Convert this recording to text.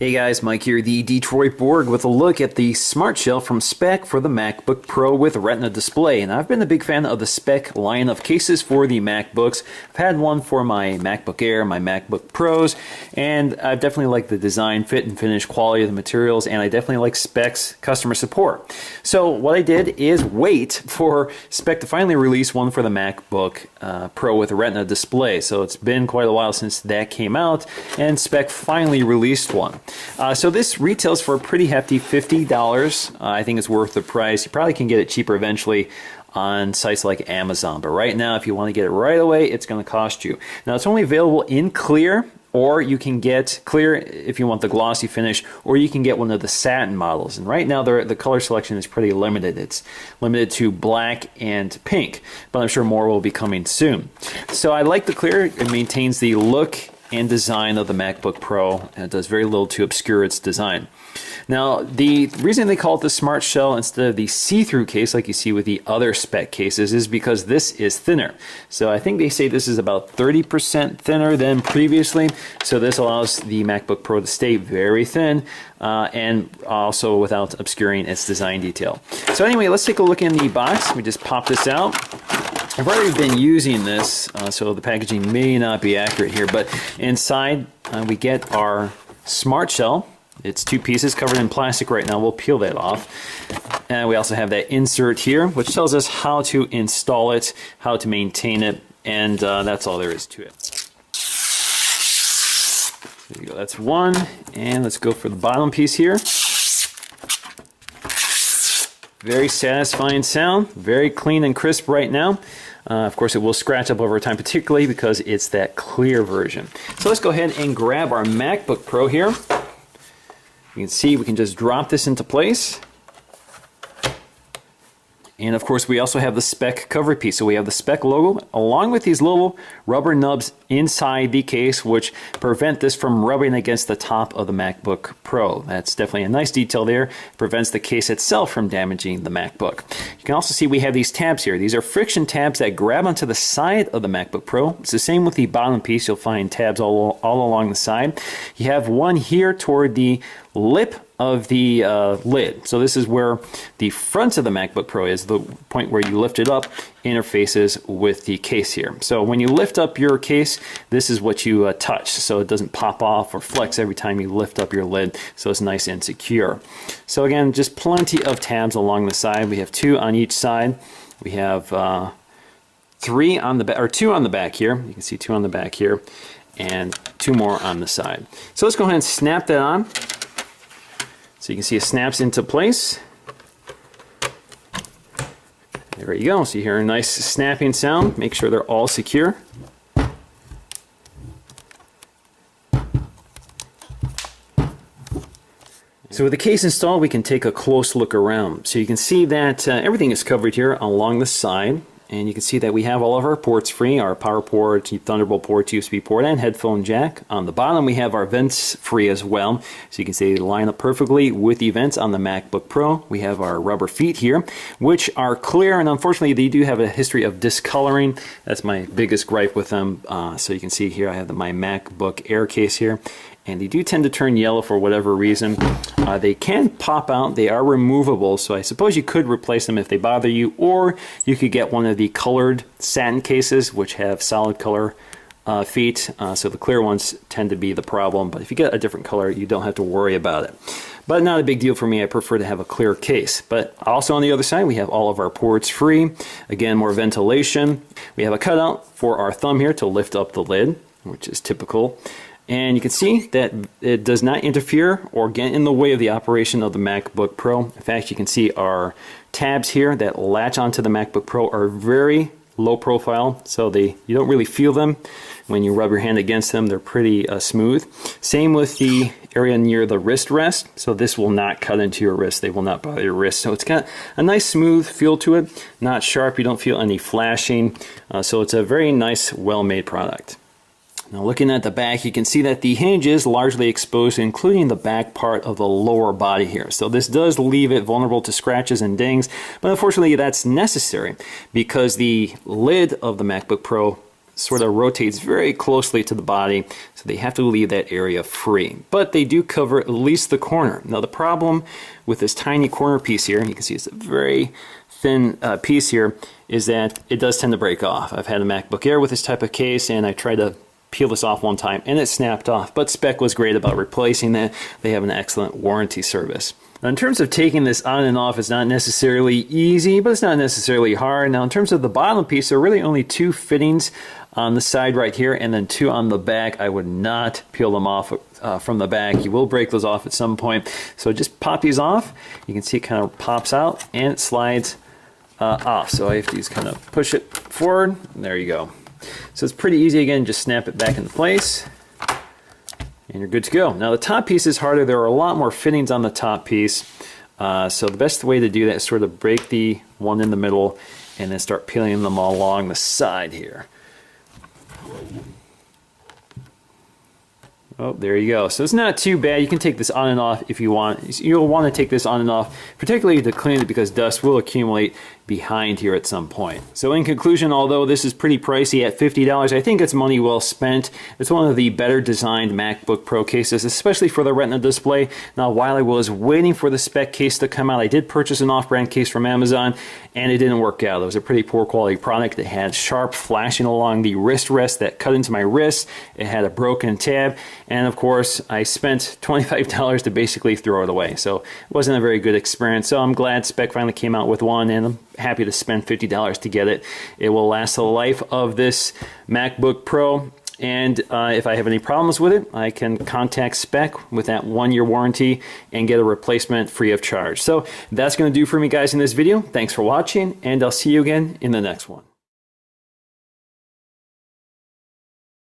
Hey guys, Mike here, the Detroit Borg, with a look at the SmartShell from Speck for the MacBook Pro with Retina display. And I've been a big fan of the Speck line of cases for the MacBooks. I've had one for my MacBook Air, my MacBook Pros, and I definitely like the design, fit and finish, quality of the materials, and I definitely like Speck's customer support. So what I did is wait for Speck to finally release one for the MacBook Pro with a Retina display. So it's been quite a while since that came out, and Speck finally released one. So this retails for a pretty hefty $50. I think it's worth the price. You probably can get it cheaper eventually on sites like Amazon, but right now if you want to get it right away, it's going to cost you. Now it's only available in clear, or you can get clear if you want the glossy finish, or you can get one of the satin models. And right now the color selection is pretty limited. It's limited to black and pink, but I'm sure more will be coming soon. So I like the clear. It maintains the look and design of the MacBook Pro, and it does very little to obscure its design. Now, the reason they call it the SmartShell instead of the see-through case like you see with the other Speck cases is because this is thinner. So I think they say this is about 30% thinner than previously. So this allows the MacBook Pro to stay very thin and also without obscuring its design detail. So anyway, let's take a look in the box. We just pop this out. I've already been using this, so the packaging may not be accurate here, but inside we get our SmartShell. It's two pieces covered in plastic right now. We'll peel that off. And we also have that insert here, which tells us how to install it, how to maintain it, and that's all there is to it. There you go, that's one. And let's go for the bottom piece here. Very satisfying sound, very clean and crisp right now. Of course, it will scratch up over time, particularly because it's that clear version. So let's go ahead and grab our MacBook Pro here. You can see we can just drop this into place. And of course, we also have the Speck cover piece. So we have the Speck logo along with these little rubber nubs inside the case, which prevent this from rubbing against the top of the MacBook Pro. That's definitely a nice detail there. It prevents the case itself from damaging the MacBook. You can also see we have these tabs here. These are friction tabs that grab onto the side of the MacBook Pro. It's the same with the bottom piece. You'll find tabs all along the side. You have one here toward the lip of the lid. So this is where the front of the MacBook Pro is, the point where you lift it up interfaces with the case here. So when you lift up your case, this is what you touch, so it doesn't pop off or flex every time you lift up your lid, so it's nice and secure. So again, just plenty of tabs along the side. We have two on each side. We have three on the back, or two on the back here. You can see two on the back here, and two more on the side. So let's go ahead and snap that on. So you can see it snaps into place. There you go. So you hear a nice snapping sound. Make sure they're all secure. So with the case installed, we can take a close look around. So you can see that everything is covered here along the side. And you can see that we have all of our ports free, our power port, Thunderbolt port, USB port, and headphone jack. On the bottom, we have our vents free as well. So you can see they line up perfectly with the vents on the MacBook Pro. We have our rubber feet here, which are clear, and unfortunately, they do have a history of discoloring. That's my biggest gripe with them. So you can see here, I have my MacBook Air case here, and they do tend to turn yellow for whatever reason. They can pop out. They are removable, so I suppose you could replace them if they bother you, or you could get one of the colored satin cases, which have solid color feet, so the clear ones tend to be the problem, but if you get a different color, you don't have to worry about it. But not a big deal for me. I prefer to have a clear case. But also on the other side, we have all of our ports free. Again, more ventilation. We have a cutout for our thumb here to lift up the lid, which is typical. And you can see that it does not interfere or get in the way of the operation of the MacBook Pro. In fact, you can see our tabs here that latch onto the MacBook Pro are very low profile, so you don't really feel them. When you rub your hand against them, they're pretty smooth. Same with the area near the wrist rest, so this will not cut into your wrist. They will not bother your wrist. So it's got a nice smooth feel to it, not sharp. You don't feel any flashing. So it's a very nice, well-made product. Now looking at the back, you can see that the hinge is largely exposed, including the back part of the lower body here. So this does leave it vulnerable to scratches and dings, but unfortunately that's necessary because the lid of the MacBook Pro sort of rotates very closely to the body, so they have to leave that area free. But they do cover at least the corner. Now the problem with this tiny corner piece here, you can see it's a very thin piece here, is that it does tend to break off. I've had a MacBook Air with this type of case, and I tried to peel this off one time and it snapped off, but Speck was great about replacing that. They have an excellent warranty service. Now in terms of taking this on and off, it's not necessarily easy, but it's not necessarily hard. Now in terms of the bottom piece, there are really only 2 fittings on the side right here and then 2 on the back. I would not peel them off from the back. You will break those off at some point. So just pop these off. You can see it kind of pops out and it slides off. So all you have to do is kind of push it forward, and there you go. So it's pretty easy. Again, just snap it back into place and you're good to go. Now the top piece is harder. There are a lot more fittings on the top piece. So the best way to do that is sort of break the one in the middle and then start peeling them all along the side here. Oh, there you go. So it's not too bad. You can take this on and off if you want. You'll want to take this on and off, particularly to clean it, because dust will accumulate behind here at some point. So in conclusion, although this is pretty pricey at $50, I think it's money well spent. It's one of the better designed MacBook Pro cases, especially for the Retina display. Now, while I was waiting for the Speck case to come out, I did purchase an off-brand case from Amazon, and it didn't work out. It was a pretty poor quality product. It had sharp flashing along the wrist rest that cut into my wrist. It had a broken tab, and of course, I spent $25 to basically throw it away. So it wasn't a very good experience. So I'm glad Speck finally came out with one, and I'm happy to spend $50 to get it. It will last the life of this MacBook Pro, and if I have any problems with it, I can contact Speck with that 1-year warranty and get a replacement free of charge. So that's going to do for me, guys, in this video. Thanks for watching, and I'll see you again in the next one.